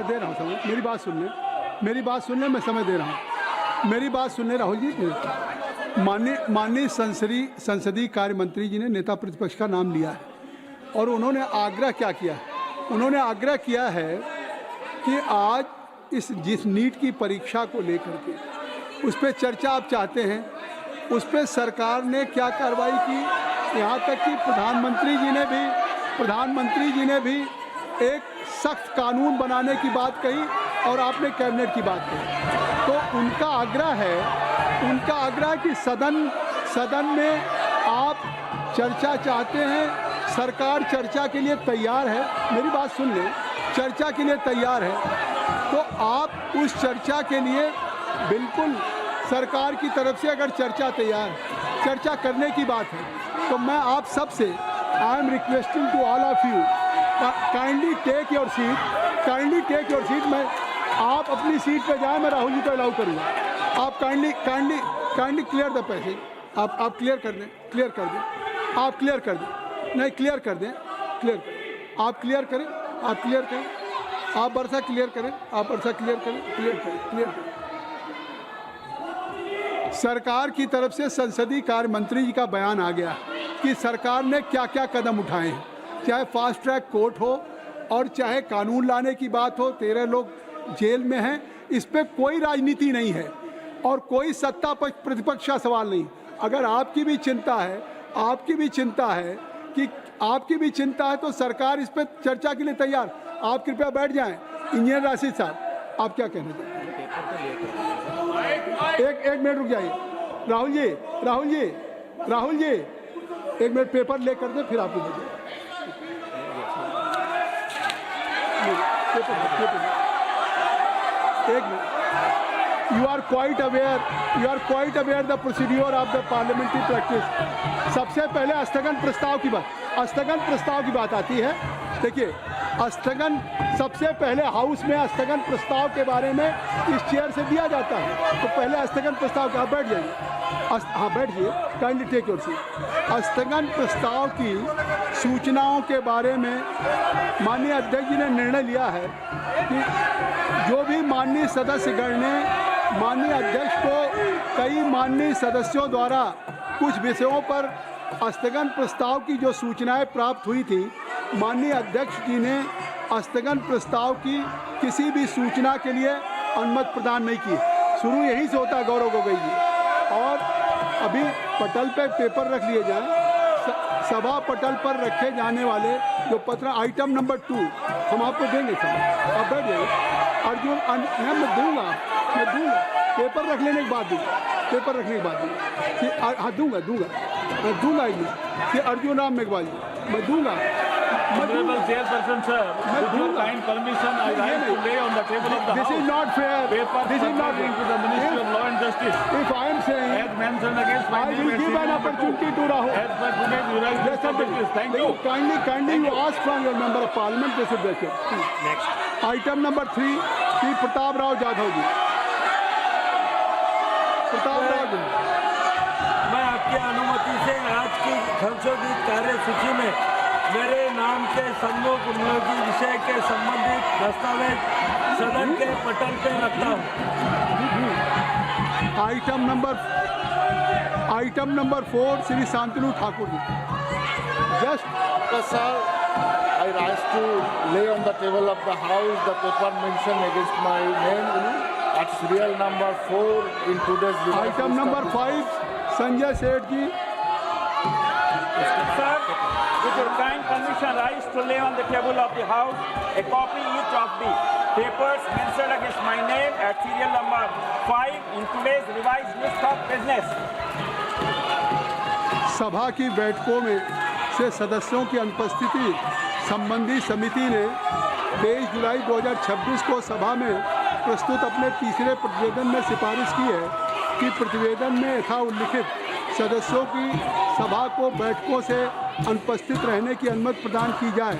मैं दे रहा हूँ समय, मेरी बात सुन लें, मैं समय दे रहा हूँ, मेरी बात सुन लें राहुल जी। माननीय संसदीय कार्य मंत्री जी ने नेता प्रतिपक्ष का नाम लिया है और उन्होंने आग्रह क्या किया है? उन्होंने आग्रह किया है कि आज जिस नीट की परीक्षा को लेकर के उस पर चर्चा आप चाहते हैं, उस पर सरकार ने क्या कार्रवाई की, यहाँ तक कि प्रधानमंत्री जी ने भी एक सख्त कानून बनाने की बात कही और आपने कैबिनेट की बात कही। तो उनका आग्रह है कि सदन में आप चर्चा चाहते हैं, सरकार चर्चा के लिए तैयार है, मेरी बात सुन लें, चर्चा के लिए तैयार है, तो आप उस चर्चा के लिए बिल्कुल सरकार की तरफ से अगर चर्चा करने की बात है तो मैं आप सबसे I am requesting to all of you kindly take your seat. मैं आप अपनी सीट पे जाएं, मैं राहुल जी को अलाउ करूँगा। आप काइंडली क्लियर द पैसेज, आप क्लियर कर दें, आप क्लियर कर दें, नहीं क्लियर कर दें, आप क्लियर करें, आप वर्षा क्लियर करें। सरकार की तरफ से संसदीय कार्य मंत्री जी का बयान आ गया कि सरकार ने क्या क्या कदम उठाए हैं, चाहे फास्ट ट्रैक कोर्ट हो और चाहे कानून लाने की बात हो, 13 लोग जेल में हैं, इस पर कोई राजनीति नहीं है और कोई सत्ता पक्ष प्रतिपक्ष का सवाल नहीं। अगर आपकी भी चिंता है तो सरकार इस पर चर्चा के लिए तैयार। आप कृपया बैठ जाएं। इंजीनियर राशिद साहब, आप क्या कहना चाहते हैं? एक मिनट रुक जाइए। राहुल जी, एक मिनट पेपर ले कर दे, फिर आपको दीजिए। एक minute. You are quite aware the procedure of the parliamentary practice। सबसे पहले स्थगन प्रस्ताव की बात आती है। देखिए, सबसे पहले हाउस में स्थगन प्रस्ताव के बारे में इस चेयर से दिया जाता है, तो पहले स्थगन प्रस्ताव का बैठ जाइए। हाँ बैठिए, काइंडली टेक योर सीट। स्थगन प्रस्ताव की सूचनाओं के बारे में माननीय अध्यक्ष जी ने निर्णय लिया है कि जो भी माननीय सदस्यगण ने माननीय अध्यक्ष को कई माननीय सदस्यों द्वारा कुछ विषयों पर स्थगन प्रस्ताव की जो सूचनाएं प्राप्त हुई थी, माननीय अध्यक्ष जी ने स्थगन प्रस्ताव की किसी भी सूचना के लिए अनुमति प्रदान नहीं की। शुरू यहीं से होता है गौरव गोगोई जी। और अभी पटल पे पेपर रख लिए जाएं, सभा पटल पर रखे जाने वाले जो पत्र आइटम नंबर 2 हम आपको देंगे सर, आप बैठ जाइए। अर्जुन मैं दूंगा पेपर रख लेने के बाद दूंगा कि अर्जुन राम मेघवाल जी मैं दूंगा। Honorable Chairperson sir, with your kind permission, I rise to lay on the table of the This House is not fair. papers pertaining to the Ministry of Law and Justice. If I am saying, As mentioned against my I name will and give an serial number opportunity 2, to Rahul. as per today's jurisdiction Yes, sir. practice. Thank you. Kindly you ask from your member of parliament. This is better. Next. Item number 3, Shri Pratap Rao Jadhav जी। मैं आपकी अनुमति से आज की संशोधित कार्यसूची में मेरे नाम के सम्मुख उपयोगी विषय के संबंधित दस्तावेज सदन के पटल पर रखता हूँ। Item number 4 Shri Shantanu Thakur ji. Sir, I rise to lay on the table of the House the paper mentioned against my name at serial number 4 in today's item number 5 Sanjay Seth ji. Sir, with your kind permission, rise to lay on the table of the House a copy each of the papers mentioned against my name at serial number 5 in today's revised list of business. सभा की बैठकों में से सदस्यों की अनुपस्थिति संबंधी समिति ने 23 जुलाई 2026 को सभा में प्रस्तुत अपने तीसरे प्रतिवेदन में सिफारिश की है कि प्रतिवेदन में यथा उल्लिखित सदस्यों की सभा को बैठकों से अनुपस्थित रहने की अनुमति प्रदान की जाए।